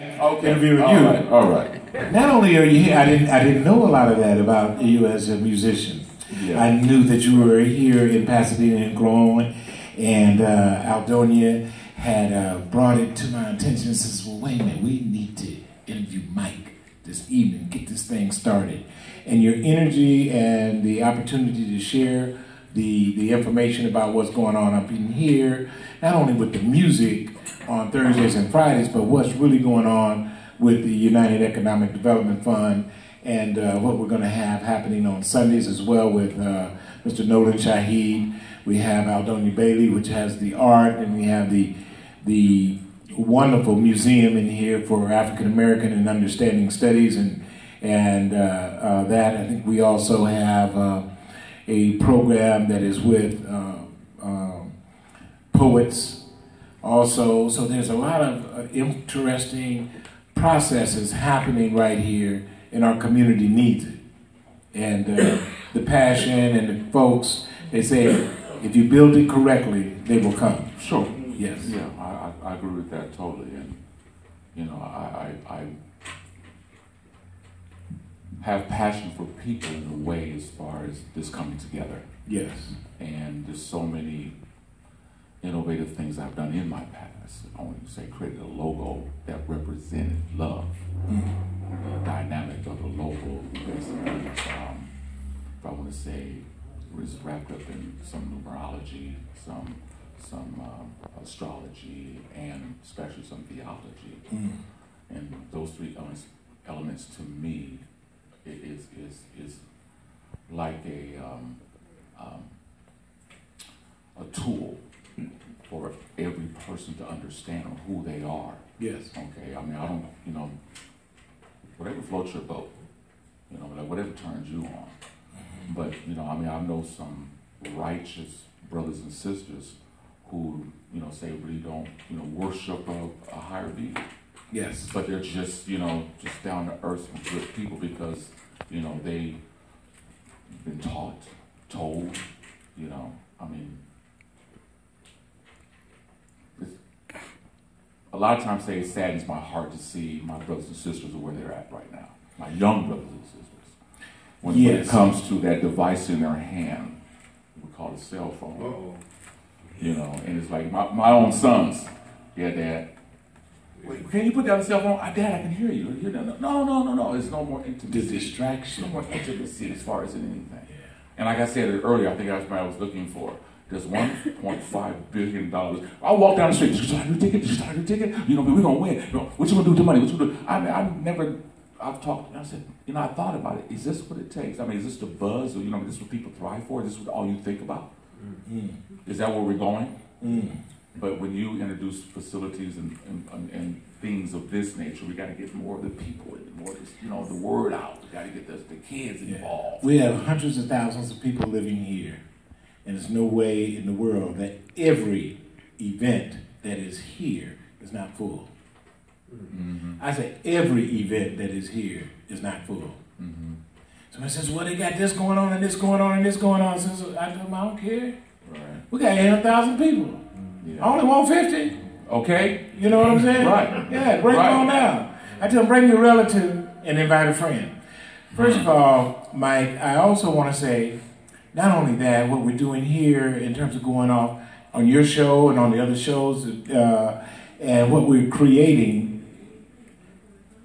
Okay. Interviewing you. All right. Not only are you here, I didn't know a lot of that about you as a musician. Yeah. I knew that you were here in Pasadena and growing, and Aldonia had brought it to my attention and says, well, wait a minute, we need to interview Mike this evening, get this thing started. And your energy and the opportunity to share the information about what's going on up in here, not only with the music on Thursdays and Fridays, but what's really going on with the United Economic Development Fund and what we're going to have happening on Sundays as well with Mr. Nolan Shahid. We have Aldonia Bailey, which has the art, and we have the wonderful museum in here for African American and Understanding Studies, and that. I think we also have a program that is with poets also. So there's a lot of interesting processes happening right here, and our community needs it. And the passion and the folks, they say, if you build it correctly, they will come. Sure. Yes. Yeah, I agree with that totally. And, you know, I have passion for people in a way as far as this coming together. Yes. And there's so many innovative things I've done in my past. I want to say created a logo that represented love. The dynamic of the logo basically, if I want to say, was wrapped up in some numerology, some astrology, and especially some theology. And those three elements to me is like a tool for every person to understand who they are. Yes. Okay. I mean, I don't, you know, whatever floats your boat, you know, like whatever turns you on. But, you know, I mean, I know some righteous brothers and sisters who, you know, say really don't, you know, worship a higher being. Yes. But they're just, you know, just down to earth and good people because, you know, they've been taught, told, you know, I mean, a lot of times it saddens my heart to see my brothers and sisters where they're at right now, my young brothers and sisters. When it comes to that device in their hand, we call it a cell phone. You know, and it's like my own sons. Yeah, Dad. Wait, can you put down the cell phone? Dad, I can hear you. No. There's no more intimacy. The distraction. No more intimacy as far as in anything. Yeah. And like I said earlier, I think that's what I was looking for. There's $1.5 billion. I walk down the street. Did you start a new ticket? Did you start a new ticket? You know, we're going to win. You know, what you going to do with the money? What you going to do? I've talked, and I said, you know, I thought about it. Is this what it takes? I mean, is this the buzz, or, you know, is this what people thrive for? Is this what all you think about? Is that where we're going? But when you introduce facilities and things of this nature, we got to get more of the people, more, you know, the word out. We got to get the kids involved. We have hundreds of thousands of people living here, and there's no way in the world that every event that is here is not full. I say every event that is here is not full. Somebody says, well, they got this going on and this going on and this going on. Says, I tell them, I don't care. Right. We got 800,000 people. I only want 50. Okay. You know what I'm saying? Right. Yeah, break it on down. I tell them, bring your relative and invite a friend. First of all, Mike, I also want to say, not only that, what we're doing here in terms of going off on your show and on the other shows, and what we're creating,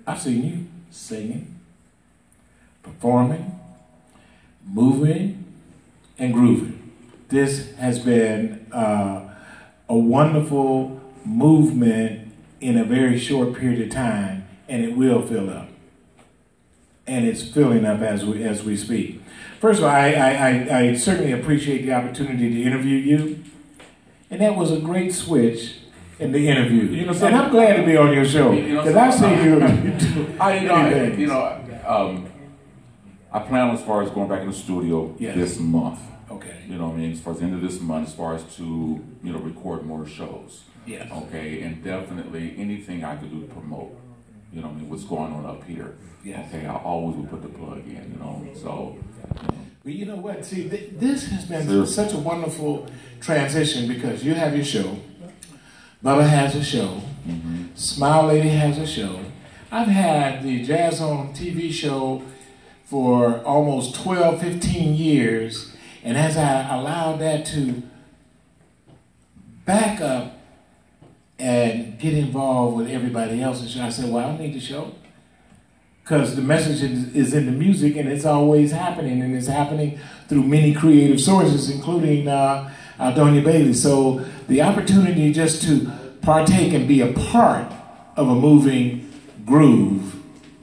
I've seen you singing, performing, moving, and grooving. This has been a wonderful movement in a very short period of time, and it will fill up. And it's filling up as we speak. First of all, I certainly appreciate the opportunity to interview you, and that was a great switch in the interview. You know, and I'm glad to be on your show because I see you. I plan as far as going back in the studio this month. Okay. You know what I mean? As far as the end of this month, as far as to, you know, record more shows. Yes. Okay, and definitely anything I could do to promote, you know what I mean, what's going on up here. Yes. Okay, I always will put the plug in, you know, so. But you know what? See, this has been such a wonderful transition because you have your show, Bubba has a show, Smile Lady has a show. I've had the Jazz On TV show for almost 12, 15 years, and as I allowed that to back up and get involved with everybody else's show, I said, well, I need the show. Because the message is in the music, and it's always happening, and it's happening through many creative sources, including Aldonia Bailey. So the opportunity just to partake and be a part of a moving groove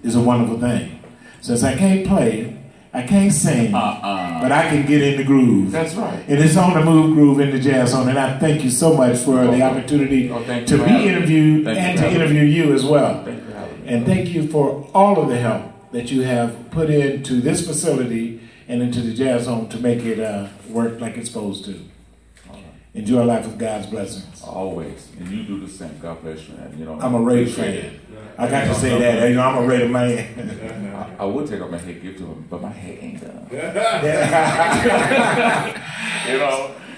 is a wonderful thing. Since I can't play, I can't sing, but I can get in the groove. That's right. And it's on the Move Groove in the Jazz On, and I thank you so much for the opportunity to be interviewed and to interview you as well. Thank you for having me. And thank you for all of the help that you have put into this facility and into the Jazz On to make it work like it's supposed to. All right. Enjoy life with God's blessings. Always. And you do the same. God bless you. And, you know, I'm a Ray fan. I got to say that. You know, I'm a Ray man. I would take off my head, give to him, but my head ain't done.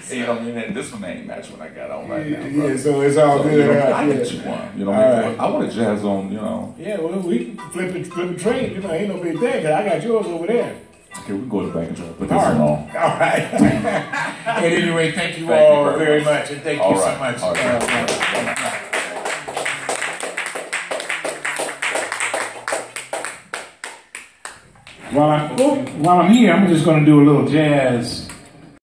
You know, and this one ain't match what I got on right now. Bro. Yeah, so it's all good. You know, I get you one. You know, right. I want a Jazz On. You know. Yeah, well, we can flip a trade. You know, ain't no big thing. Cause I got yours over there. Okay, we can go to the back and try to put this one on. All right. At any rate, thank you all very much, and thank you so much. All right. While I'm here, I'm just going to do a little jazz